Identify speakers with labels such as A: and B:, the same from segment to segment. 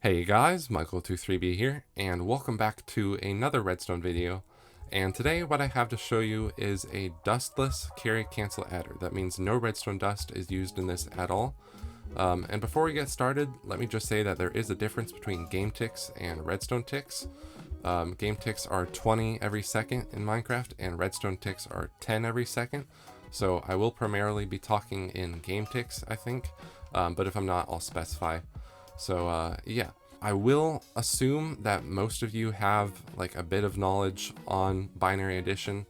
A: Hey guys, Michael23B here, and welcome back to another redstone video. And today what I have to show you is a dustless carry cancel adder. That means no redstone dust is used in this at all. And before we get started, let me just say that there is a difference between game ticks and redstone ticks. Game ticks are 20 every second in Minecraft, and redstone ticks are 10 every second. So I will primarily be talking in game ticks, I think, but if I'm not, I'll specify. So yeah, I will assume that most of you have like a bit of knowledge on binary addition,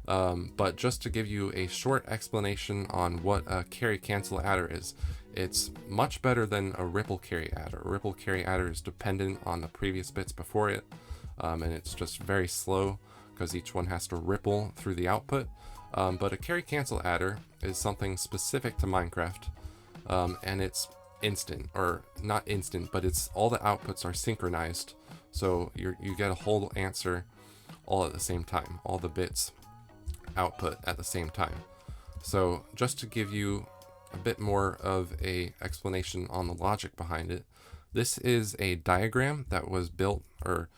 A: but just to give you a short explanation on what a carry cancel adder is, it's much better than a ripple carry adder. A ripple carry adder is dependent on the previous bits before it, and it's just very slow because each one has to ripple through the output. But a carry cancel adder is something specific to Minecraft, and it's instant, or not instant, but it's all the outputs are synchronized, so you get a whole answer all at the same time, all the bits output at the same time. So just to give you a bit more of a explanation on the logic behind it, this is a diagram that was built or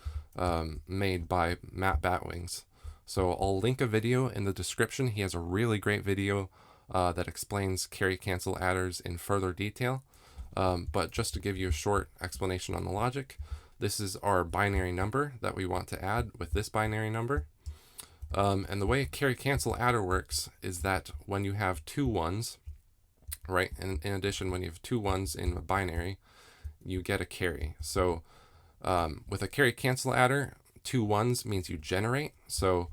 A: made by Matt Batwings. So I'll link a video in the description. He has a really great video that explains carry cancel adders in further detail. But just to give you a short explanation on the logic, this is our binary number that we want to add with this binary number. And the way a carry cancel adder works is that when you have two ones, right, and in addition, when you have two ones in a binary, you get a carry. So with a carry cancel adder, two ones means you generate. So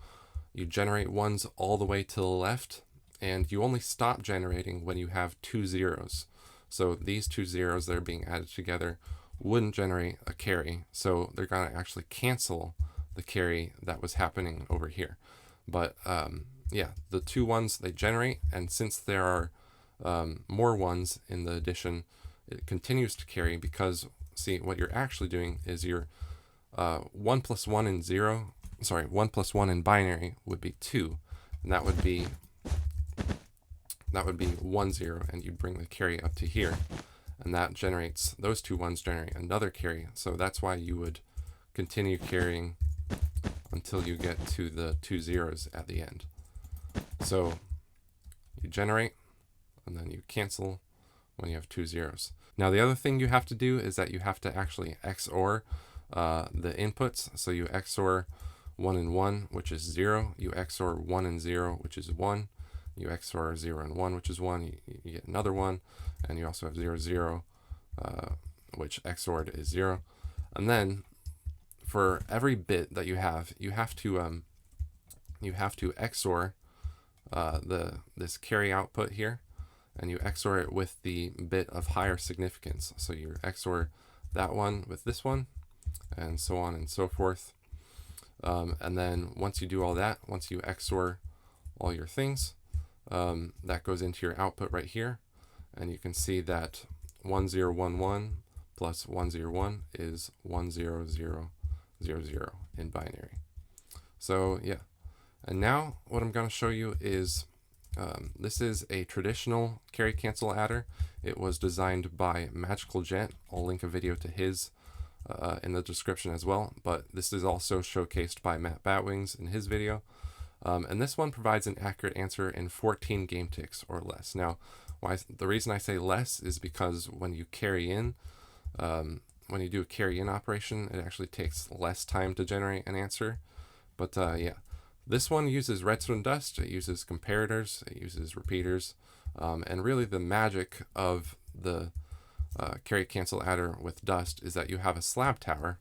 A: you generate ones all the way to the left, and you only stop generating when you have two zeros. So these two zeros that are being added together wouldn't generate a carry, so they're going to actually cancel the carry that was happening over here. But yeah, the two ones, they generate, and since there are more ones in the addition, it continues to carry because, see, what you're actually doing is you're 1 plus 1 in 1 plus 1 in binary would be 2, and that would be 1 0, and you bring the carry up to here, and that generates, those two ones generate another carry. So that's why you would continue carrying until you get to the two zeros at the end. So you generate and then you cancel when you have two zeros. Now the other thing you have to do is that you have to actually XOR the inputs. So you XOR 1 and 1, which is 0. You XOR 1 and 0, which is 1. You XOR 0 and 1, which is 1. You get another 1, and you also have 0, 0, which XORed is 0. And then for every bit that you have to XOR this carry output here, and you XOR it with the bit of higher significance. So you XOR that one with this one, and so on and so forth. And then once you do all that, once you XOR all your things, that goes into your output right here, and you can see that 1011 plus 101 is 10000 in binary. So yeah, and now what I'm going to show you is this is a traditional carry cancel adder. It was designed by MagicalGent. I'll link a video to his in the description as well, but this is also showcased by Matt Batwings in his video. And this one provides an accurate answer in 14 game ticks or less. Now, the reason I say less is because when you carry in, when you do a carry in operation, it actually takes less time to generate an answer. But yeah, this one uses redstone dust, it uses comparators, it uses repeaters, and really the magic of the carry cancel adder with dust is that you have a slab tower,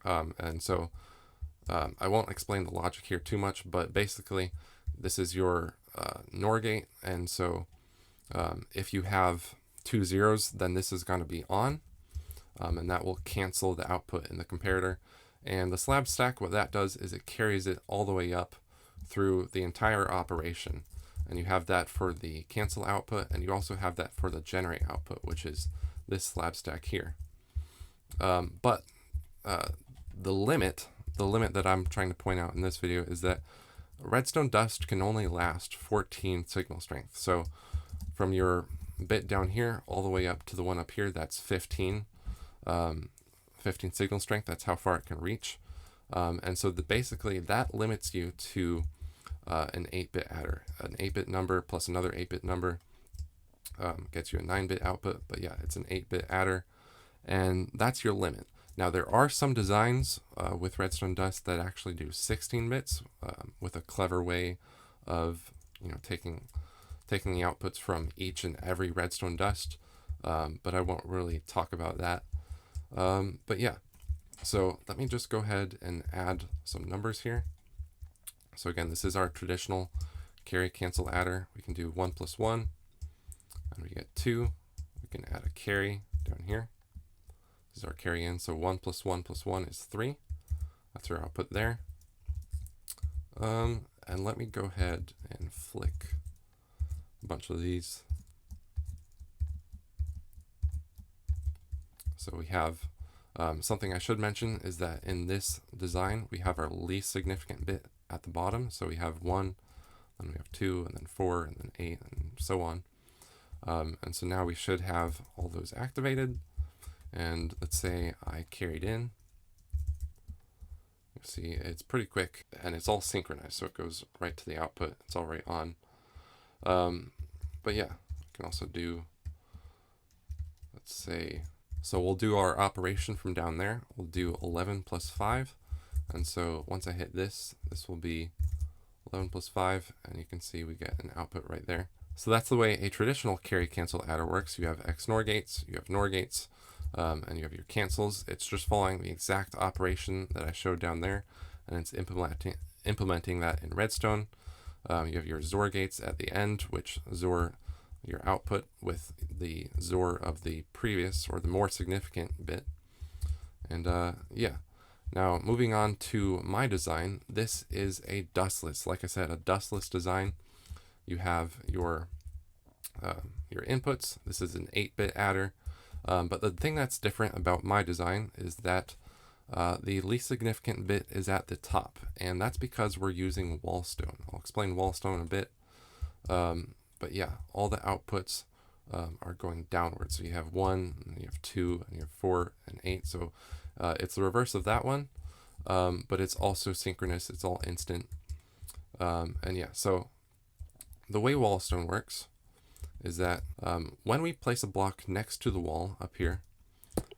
A: and so I won't explain the logic here too much, but basically this is your NOR gate, and so if you have two zeros, then this is going to be on, and that will cancel the output in the comparator. And the slab stack, what that does is it carries it all the way up through the entire operation, and you have that for the cancel output, and you also have that for the generate output, which is this slab stack here. But the limit that I'm trying to point out in this video is that redstone dust can only last 14 signal strength. So from your bit down here all the way up to the one up here, that's 15. 15 signal strength. That's how far it can reach. And so basically that limits you to an 8-bit adder. An 8-bit number plus another 8-bit number gets you a 9-bit output, but yeah, it's an 8-bit adder, and that's your limit. Now there are some designs with Redstone Dust that actually do 16 bits with a clever way of taking the outputs from each and every Redstone Dust, but I won't really talk about that. But yeah, so let me just go ahead and add some numbers here. So again, this is our traditional carry cancel adder. We can do 1 plus 1, and we get 2. We can add a carry down here. This is our carry in, so 1 plus 1 plus 1 is 3. That's our output there. And let me go ahead and flick a bunch of these. So we have something I should mention is that in this design, we have our least significant bit at the bottom. So we have 1, then we have 2, and then 4, and then 8, and so on. And so now we should have all those activated. And let's say I carried in. You see, it's pretty quick, and it's all synchronized, so it goes right to the output. It's all right on. But yeah, I can also do, let's say, so we'll do our operation from down there. We'll do 11 plus 5. And so once I hit this, this will be 11 plus 5, and you can see we get an output right there. So that's the way a traditional carry cancel adder works. You have XNOR gates, you have NOR gates, and you have your cancels. It's just following the exact operation that I showed down there, and it's implementing that in Redstone. You have your XOR gates at the end, which XOR your output with the XOR of the previous or the more significant bit. And yeah, now moving on to my design, this is a dustless. Like I said, a dustless design. You have your inputs. This is an 8-bit adder. But the thing that's different about my design is that the least significant bit is at the top, and that's because we're using wallstone. I'll explain wallstone in a bit. But yeah, all the outputs are going downwards. So you have 1, and you have 2, and you have 4, and 8. So it's the reverse of that one, but it's also synchronous. It's all instant. And yeah, so the way wallstone works is that when we place a block next to the wall up here,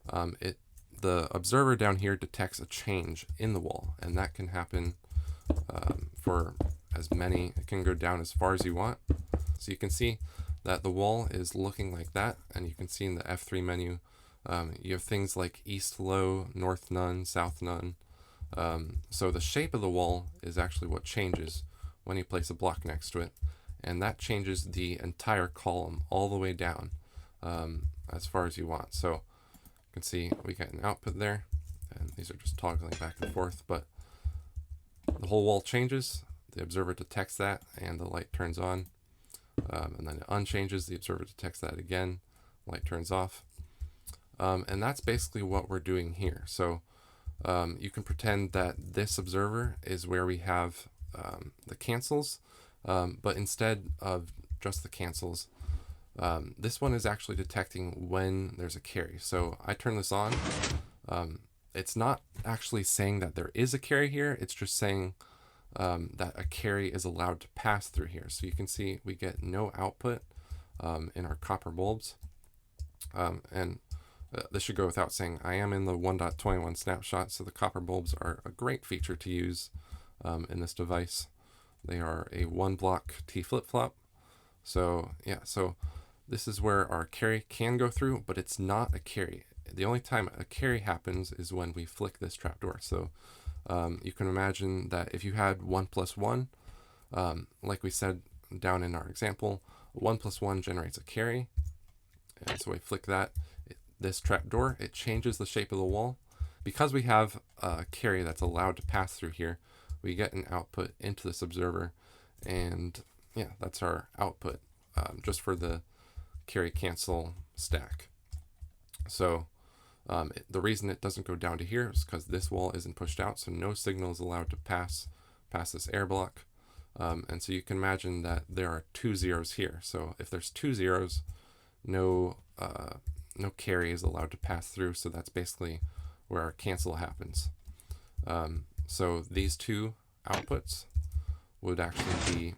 A: the observer down here detects a change in the wall, and that can happen for as many. It can go down as far as you want. So you can see that the wall is looking like that, and you can see in the F3 menu, you have things like east low, north none, south none. So the shape of the wall is actually what changes when you place a block next to it, and that changes the entire column all the way down as far as you want. So you can see we get an output there, and these are just toggling back and forth, but the whole wall changes. The observer detects that, and the light turns on. And then it unchanges, the observer detects that again, light turns off. And that's basically what we're doing here. So you can pretend that this observer is where we have the cancels, but instead of just the cancels, this one is actually detecting when there's a carry. So I turn this on. It's not actually saying that there is a carry here, it's just saying that a carry is allowed to pass through here. So you can see we get no output in our copper bulbs. And this should go without saying, I am in the 1.21 snapshot, so the copper bulbs are a great feature to use in this device. They are a 1-block T flip-flop. So yeah, so this is where our carry can go through, but it's not a carry. The only time a carry happens is when we flick this trapdoor. So you can imagine that if you had 1 plus 1, like we said down in our example, 1 plus 1 generates a carry. And so we flick that, this trapdoor, it changes the shape of the wall. Because we have a carry that's allowed to pass through here, we get an output into this observer, and yeah, that's our output just for the carry cancel stack. So the reason it doesn't go down to here is because this wall isn't pushed out, so no signal is allowed to pass this air block. And so you can imagine that there are 2 zeros here. So if there's 2 zeros, no carry is allowed to pass through. So that's basically where our cancel happens. So these two outputs would actually be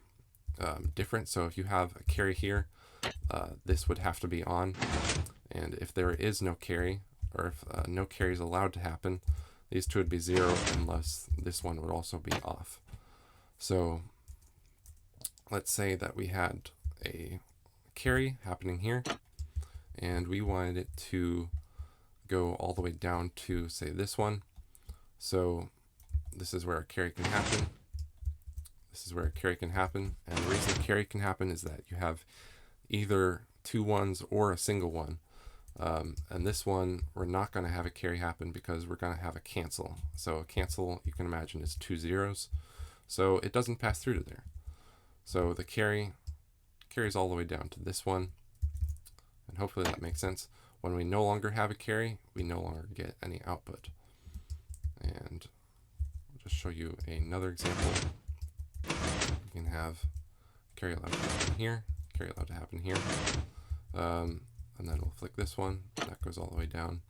A: different. So if you have a carry here, this would have to be on, and if there is no carry, or if no carry is allowed to happen, these two would be 0 unless this one would also be off. So let's say that we had a carry happening here, and we wanted it to go all the way down to, say, this one. So this is where a carry can happen. This is where a carry can happen, and the reason carry can happen is that you have either 2 ones or a single one. And this one, we're not going to have a carry happen because we're going to have a cancel. So a cancel, you can imagine, is 2 zeros. So it doesn't pass through to there. So the carries all the way down to this one. And hopefully that makes sense. When we no longer have a carry, we no longer get any output. And I'll just show you another example. We can have carry allowed to happen here, carry allowed to happen here. And then we'll flick this one. That goes all the way down.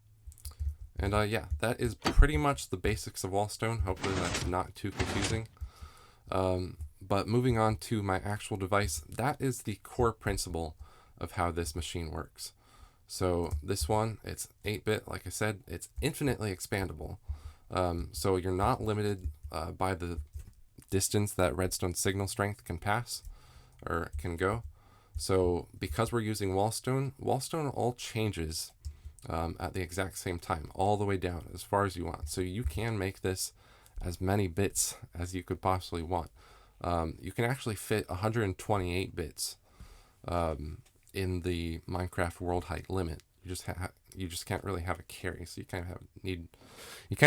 A: And yeah, that is pretty much the basics of wallstone. Hopefully that's not too confusing. But moving on to my actual device, that is the core principle of how this machine works. So this one, it's 8-bit, like I said, it's infinitely expandable. So you're not limited by the distance that redstone signal strength can pass or can go. So because we're using wallstone all changes at the exact same time, all the way down as far as you want. So you can make this as many bits as you could possibly want. You can actually fit 128 bits in the Minecraft world height limit. You just can't really have a carry, so you kind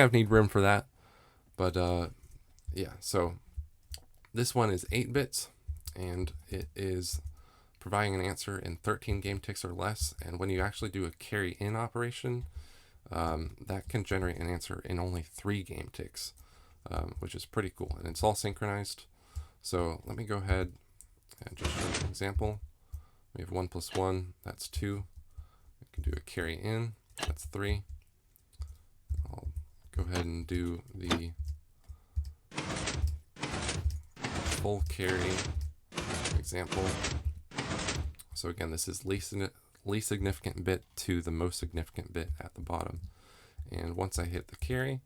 A: of need room for that. But yeah, so this one is 8 bits, and it is providing an answer in 13 game ticks or less. And when you actually do a carry in operation, that can generate an answer in only 3 game ticks, which is pretty cool. And it's all synchronized. So let me go ahead and just show you an example. We have 1 + 1, that's 2. We can do a carry in, that's 3. I'll go ahead and do the full carry example. So again, this is least significant bit to the most significant bit at the bottom. And once I hit the carry,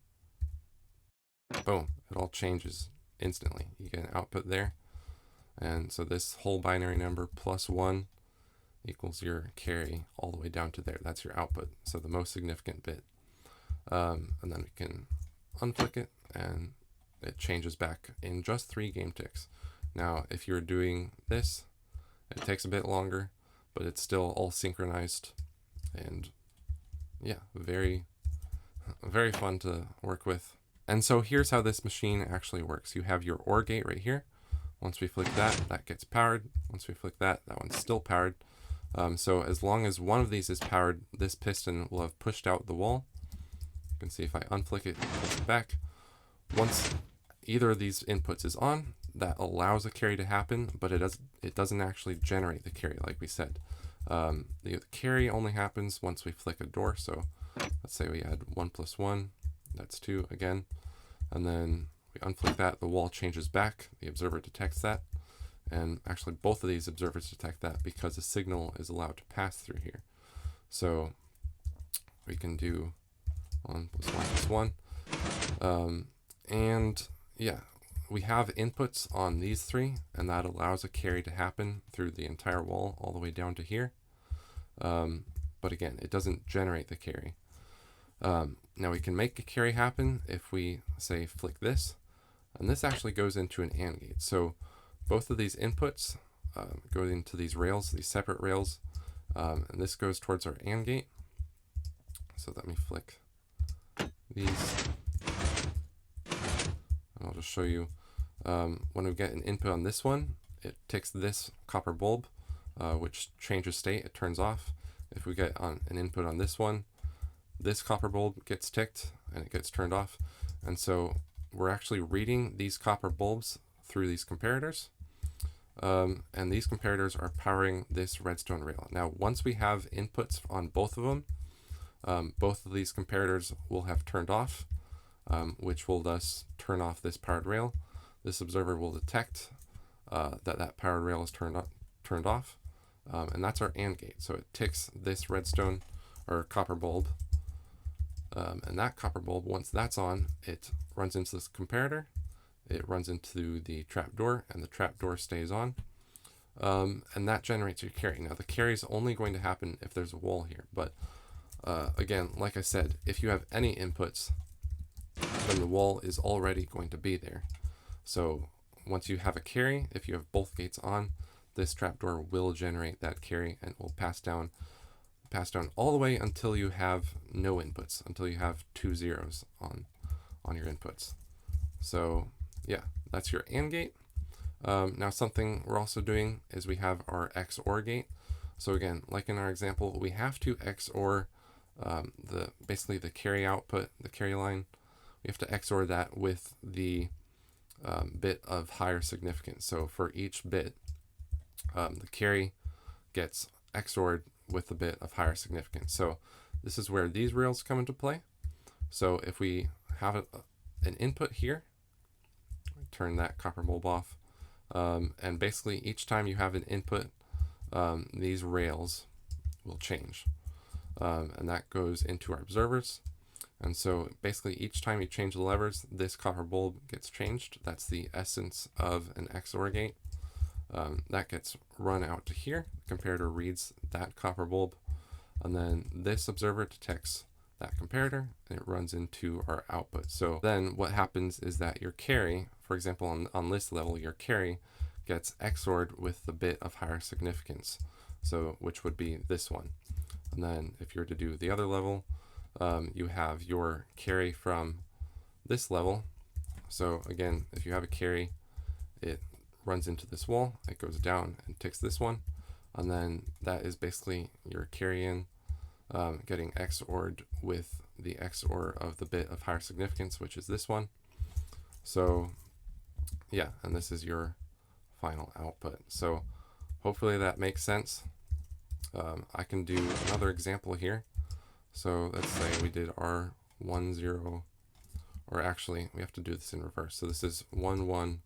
A: boom, it all changes instantly. You get an output there. And so this whole binary number +1 equals your carry all the way down to there. That's your output, so the most significant bit. And then we can unflick it, and it changes back in just 3 game ticks. Now, if you're doing this, it takes a bit longer, but it's still all synchronized, and yeah, very, very fun to work with. And so here's how this machine actually works. You have your OR gate right here. Once we flick that, that gets powered. Once we flick that, that one's still powered. So as long as one of these is powered, this piston will have pushed out the wall. You can see if I unflick it, it pulls it back. Once either of these inputs is on, that allows a carry to happen, but it doesn't actually generate the carry, like we said. The carry only happens once we flick a door. So let's say we add 1 + 1, that's 2 again, and then we unflick that, the wall changes back, the observer detects that, and actually both of these observers detect that because the signal is allowed to pass through here. So we can do 1 + 1 + 1, and yeah, we have inputs on these 3, and that allows a carry to happen through the entire wall all the way down to here. But again, it doesn't generate the carry. Now we can make a carry happen if we, say, flick this, and this actually goes into an AND gate. So both of these inputs go into these rails, these separate rails, and this goes towards our AND gate. So let me flick these, and I'll just show you. When we get an input on this one, it ticks this copper bulb, which changes state, it turns off. If we get on an input on this one, this copper bulb gets ticked and it gets turned off. And so we're actually reading these copper bulbs through these comparators. And these comparators are powering this redstone rail. Now, once we have inputs on both of them, both of these comparators will have turned off, which will thus turn off this powered rail. This observer will detect that powered rail is turned off, and that's our AND gate. So it ticks this redstone or copper bulb, and that copper bulb, once that's on, it runs into this comparator, it runs into the trapdoor, and the trapdoor stays on, and that generates your carry. Now the carry is only going to happen if there's a wall here, but again, like I said, if you have any inputs, then the wall is already going to be there. So once you have a carry, if you have both gates on, this trapdoor will generate that carry and will pass down all the way until you have no inputs, until you have 2 zeros on your inputs. So yeah, that's your AND gate. Now something we're also doing is we have our XOR gate. So again, like in our example, we have to XOR basically the carry output, the carry line. We have to XOR that with the bit of higher significance. So for each bit, the carry gets XORed with the bit of higher significance. So this is where these rails come into play. So if we have an input here, turn that copper bulb off, and basically each time you have an input, these rails will change, and that goes into our observers. And so basically each time you change the levers, this copper bulb gets changed. That's the essence of an XOR gate. That gets run out to here. The comparator reads that copper bulb, and then this observer detects that comparator, and it runs into our output. So then what happens is that your carry, for example, on this level, your carry gets XORed with the bit of higher significance, so which would be this one. And then if you were to do the other level, you have your carry from this level. So again, if you have a carry, it runs into this wall, it goes down and ticks this one, and then that is basically your carry in getting XORed with the XOR of the bit of higher significance, which is this one. So yeah, and this is your final output. So hopefully that makes sense. I can do another example here. So let's say we did our 1 0, or actually we have to do this in reverse. So this is 1 1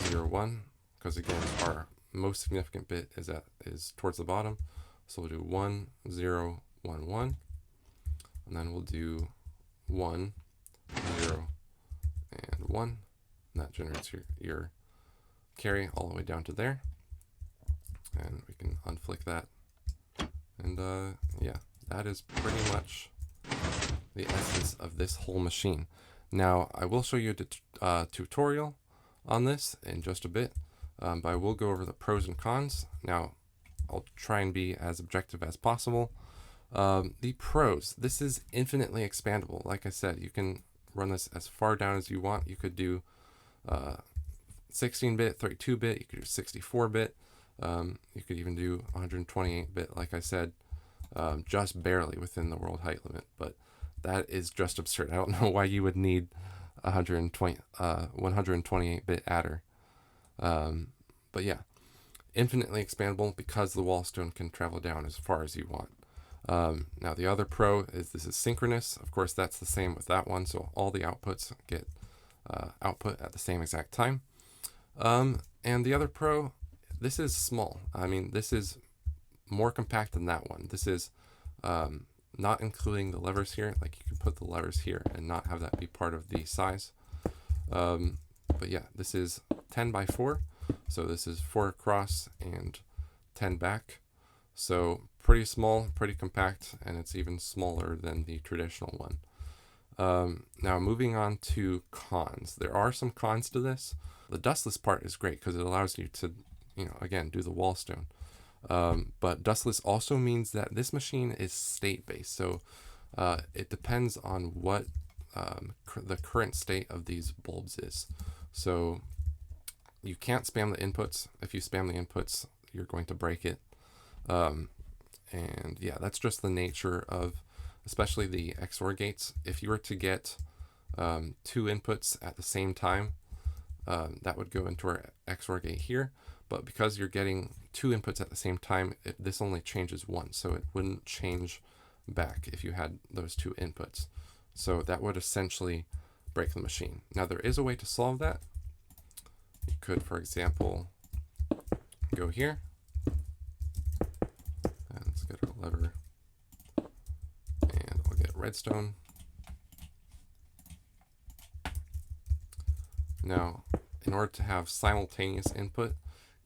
A: 0 1, because again our most significant bit is towards the bottom. So we'll do 1 0 1 1, and then we'll do 1 0 and 1, and that generates your carry all the way down to there. And we can unflick that, and yeah, that is pretty much the essence of this whole machine. Now I will show you a tutorial on this in just a bit, but I will go over the pros and cons. Now I'll try and be as objective as possible. The pros: this is infinitely expandable. Like I said, you can run this as far down as you want. You could do 16-bit, 32-bit, you could do 64-bit, you could even do 128-bit, like I said, just barely within the world height limit, but that is just absurd. I don't know why you would need 128-bit adder. But yeah, infinitely expandable because the wallstone can travel down as far as you want. Now the other pro is this is synchronous. Of course, that's the same with that one, so all the outputs get output at the same exact time. And the other pro, this is small. I mean, this is more compact than that one. This is not including the levers here. Like, you can put the levers here and not have that be part of the size. But yeah, this is 10 by 4. So this is 4 across and 10 back. So pretty small, pretty compact, and it's even smaller than the traditional one. Now moving on to cons. There are some cons to this. The dustless part is great because it allows you to, again, do the wallstone. But dustless also means that this machine is state-based. So it depends on what the current state of these bulbs is. So you can't spam the inputs. If you spam the inputs, you're going to break it. And yeah, that's just the nature of, especially the XOR gates. If you were to get 2 inputs at the same time, that would go into our XOR gate here. But because you're getting 2 inputs at the same time, this only changes once, so it wouldn't change back if you had those two inputs. So that would essentially break the machine. Now there is a way to solve that. You could, for example, go here, and let's get our lever, and I'll get redstone. Now, in order to have simultaneous input,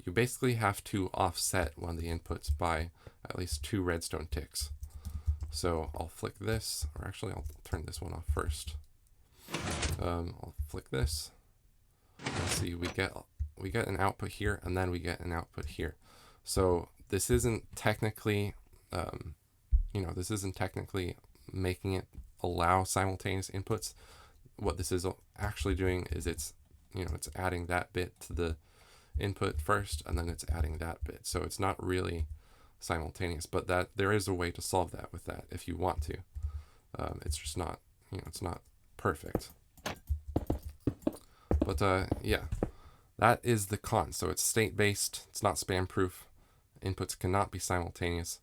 A: you basically have to offset one of the inputs by at least 2 redstone ticks. So I'll flick this, or actually I'll turn this one off first. I'll flick this. Let's see, we get an output here, and then we get an output here. So this isn't technically, this isn't technically making it allow simultaneous inputs. What this is actually doing is it's adding that bit to the input first, and then it's adding that bit. So it's not really simultaneous, but that there is a way to solve that with that if you want to. It's just not, it's not perfect. But yeah, that is the con. So it's state-based, it's not spam-proof, inputs cannot be simultaneous.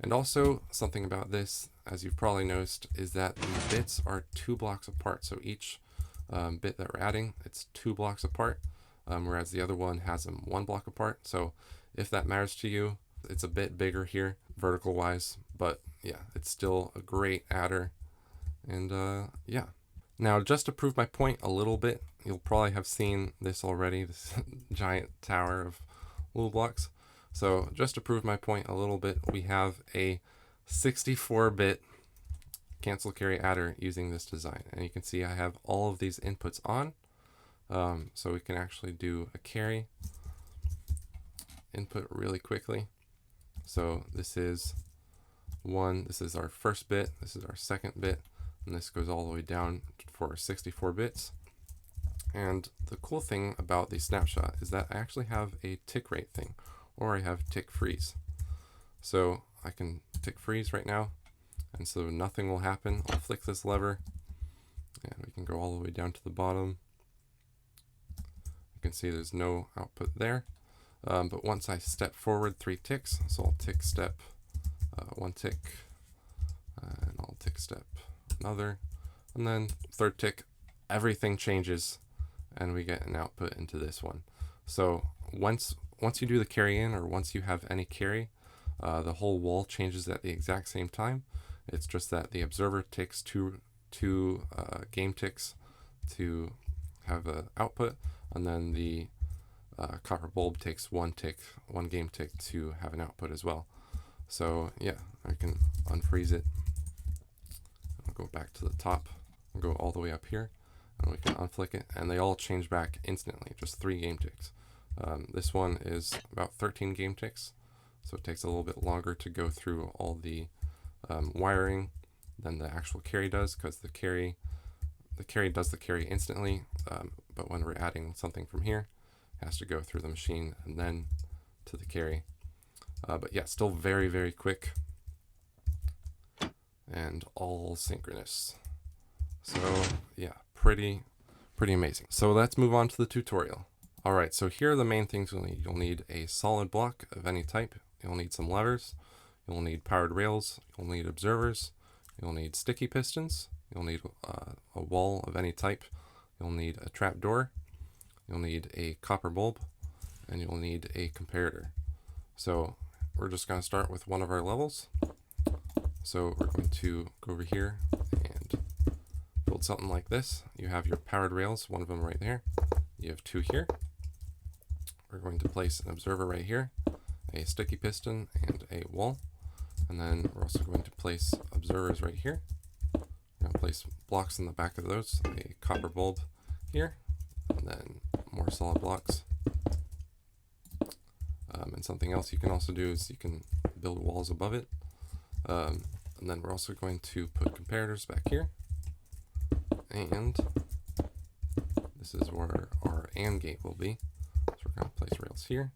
A: And also, something about this, as you've probably noticed, is that the bits are 2 blocks apart. So each bit that we're adding, it's 2 blocks apart, whereas the other one has them 1 block apart. So if that matters to you, it's a bit bigger here, vertical-wise, but yeah, it's still a great adder. And yeah. Now, just to prove my point a little bit, you'll probably have seen this already, this giant tower of little blocks. So just to prove my point a little bit, we have a 64-bit cancel carry adder using this design. And you can see I have all of these inputs on. So we can actually do a carry input really quickly. So this is our first bit, this is our second bit, and this goes all the way down for 64 bits. And the cool thing about the snapshot is that I actually have a tick rate thing, or I have tick freeze. So I can tick freeze right now, and so nothing will happen. I'll flick this lever, and we can go all the way down to the bottom. You can see there's no output there. But once I step forward 3 ticks, so I'll tick step 1 tick, and I'll tick step another, and then 3rd tick, everything changes, and we get an output into this one. So once you do the carry in, or once you have any carry, the whole wall changes at the exact same time. It's just that the observer takes two game ticks to have an output, and then the copper bulb takes 1 game tick to have an output as well. So yeah, I can unfreeze it. I'll go back to the top. I'll go all the way up here, and we can unflick it, and they all change back instantly, just 3 game ticks. This one is about 13 game ticks, so it takes a little bit longer to go through all the wiring than the actual carry does, because the carry does the carry instantly, but when we're adding something from here, it has to go through the machine and then to the carry. But yeah, still very, very quick and all synchronous. So yeah, pretty amazing. So let's move on to the tutorial. All right, so here are the main things you'll need. You'll need a solid block of any type. You'll need some levers. You'll need powered rails. You'll need observers. You'll need sticky pistons. You'll need a wall of any type. You'll need a trap door. You'll need a copper bulb, and you'll need a comparator. So we're just going to start with one of our levels. So we're going to go over here and build something like this. You have your powered rails, one of them right there. You have 2 here. We're going to place an observer right here, a sticky piston, and a wall. And then we're also going to place observers right here. We're going to place blocks in the back of those, a copper bulb here, and then more solid blocks. And something else you can also do is you can build walls above it. And then we're also going to put comparators back here. And this is where our AND gate will be. So we're going to place rails here.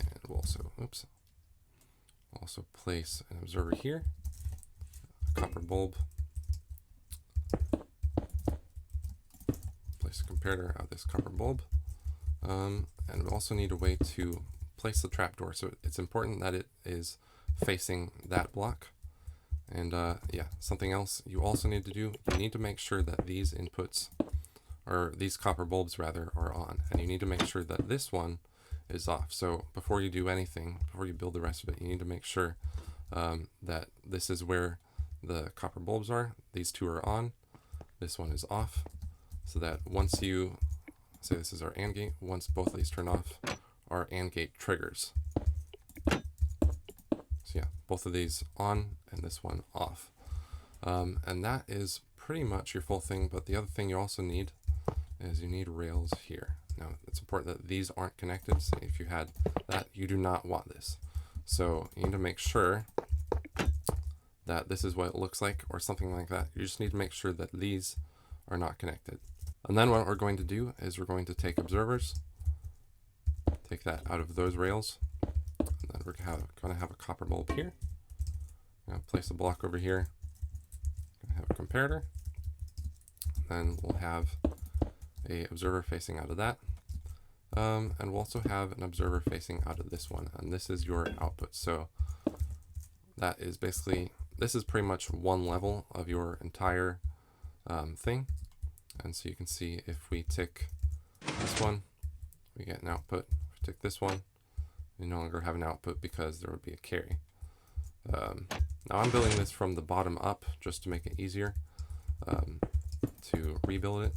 A: And we'll also place an observer here, a copper bulb, place a comparator out of this copper bulb, and we also need a way to place the trapdoor. So it's important that it is facing that block, And yeah, something else you also need to do, you need to make sure that these inputs, or these copper bulbs rather, are on. And you need to make sure that this one is off. So before you do anything, before you build the rest of it, you need to make sure that this is where the copper bulbs are. These two are on, this one is off, so that once you say this is our AND gate, once both of these turn off, our AND gate triggers. So yeah, both of these on and this one off. And that is pretty much your full thing, but the other thing you also need is you need rails here. Now, it's important that these aren't connected, so if you had that, you do not want this. So you need to make sure that this is what it looks like, or something like that. You just need to make sure that these are not connected. And then what we're going to do is we're going to take observers, take that out of those rails, and then we're going to have a copper bulb here. Place a block over here, going to have a comparator, then we'll have a observer facing out of that, and we'll also have an observer facing out of this one, and this is your output. So that is basically, this is pretty much one level of your entire thing. And so you can see if we tick this one, we get an output. If we tick this one, we no longer have an output because there would be a carry. Now I'm building this from the bottom up just to make it easier to rebuild it.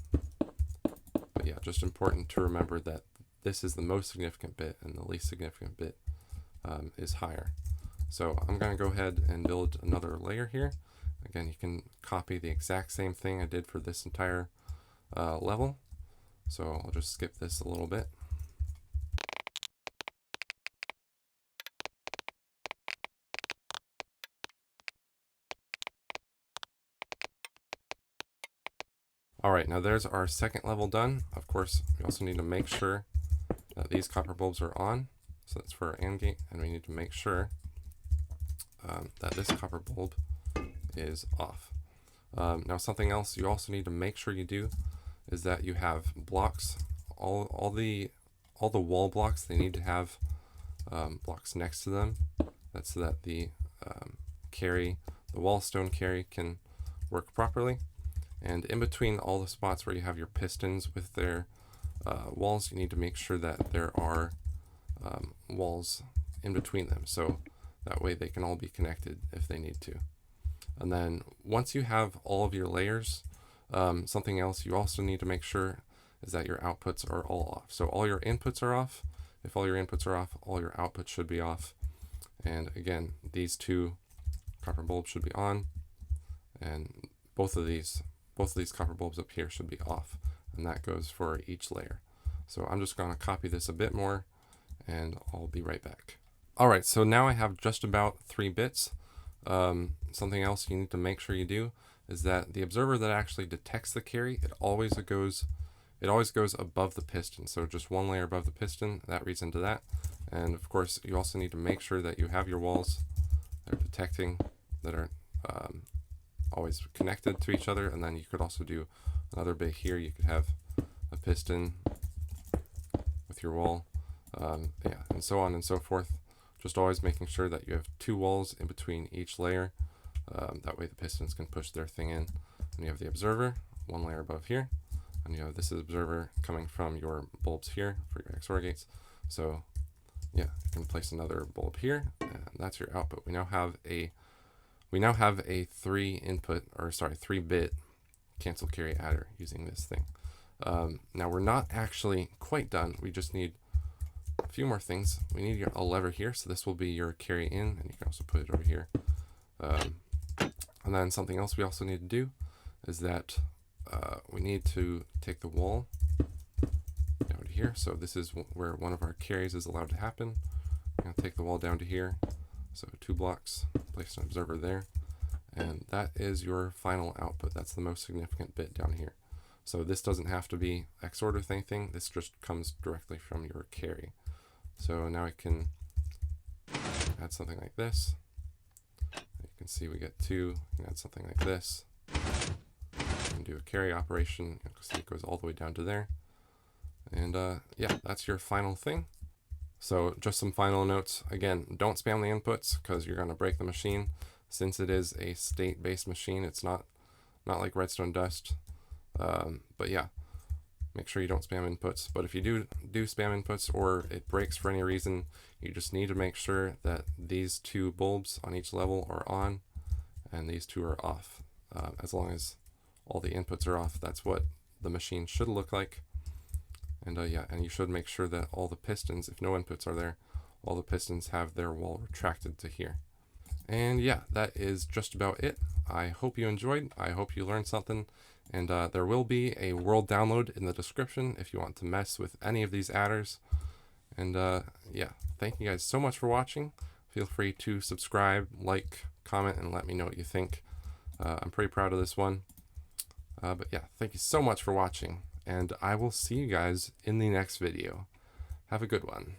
A: But yeah, just important to remember that this is the most significant bit and the least significant bit is higher. So I'm going to go ahead and build another layer here. Again, you can copy the exact same thing I did for this entire level. So I'll just skip this a little bit. All right, now there's our second level done. Of course, we also need to make sure that these copper bulbs are on. So that's for our AND gate, and we need to make sure that this copper bulb is off. Now something else you also need to make sure you do is that you have blocks, all the wall blocks, they need to have blocks next to them. That's so that the carry, the wallstone carry, can work properly. And in between all the spots where you have your pistons with their walls, you need to make sure that there are walls in between them, so that way they can all be connected if they need to. And then once you have all of your layers, something else you also need to make sure is that your outputs are all off. So all your inputs are off. If all your inputs are off, all your outputs should be off. And again, these two copper bulbs should be on, and both of these copper bulbs up here should be off, and that goes for each layer. So I'm just going to copy this a bit more, and I'll be right back. All right, so now I have just about 3 bits. Something else you need to make sure you do is that the observer that actually detects the carry, it always goes above the piston. So just one layer above the piston, that reads into that. And of course, you also need to make sure that you have your walls that are detecting, that are always connected to each other. And then you could also do another bit here. You could have a piston with your wall, yeah, and so on and so forth. Just always making sure that you have 2 walls in between each layer. That way the pistons can push their thing in. And you have the observer, 1 layer above here. And you know, this is observer coming from your bulbs here for your XOR gates. So yeah, you can place another bulb here, and that's your output. We now have a 3-bit cancel carry adder using this thing. Now we're not actually quite done. We just need a few more things. We need a lever here, so this will be your carry in, and you can also put it over here. And then something else we also need to do is that we need to take the wall down to here. So this is where one of our carries is allowed to happen. I'm going to take the wall down to here. So 2 blocks, place an observer there. And that is your final output. That's the most significant bit down here. So this doesn't have to be XORed with anything. This just comes directly from your carry. So now I can add something like this. You can see we get 2. You can add something like this. And do a carry operation. You can see it goes all the way down to there. And yeah, that's your final thing. So just some final notes. Again, don't spam the inputs because you're going to break the machine. since it is a state-based machine. It's not like redstone dust. But yeah, make sure you don't spam inputs. But if you do spam inputs, or it breaks for any reason, you just need to make sure that these two bulbs on each level are on and these two are off. As long as all the inputs are off, that's what the machine should look like. And yeah, and you should make sure that all the pistons, if no inputs are there, all the pistons have their wall retracted to here. And yeah, that is just about it. I hope you enjoyed. I hope you learned something. And there will be a world download in the description if you want to mess with any of these adders. And yeah, thank you guys so much for watching. Feel free to subscribe, like, comment, and let me know what you think. I'm pretty proud of this one. But yeah, thank you so much for watching, and I will see you guys in the next video. Have a good one.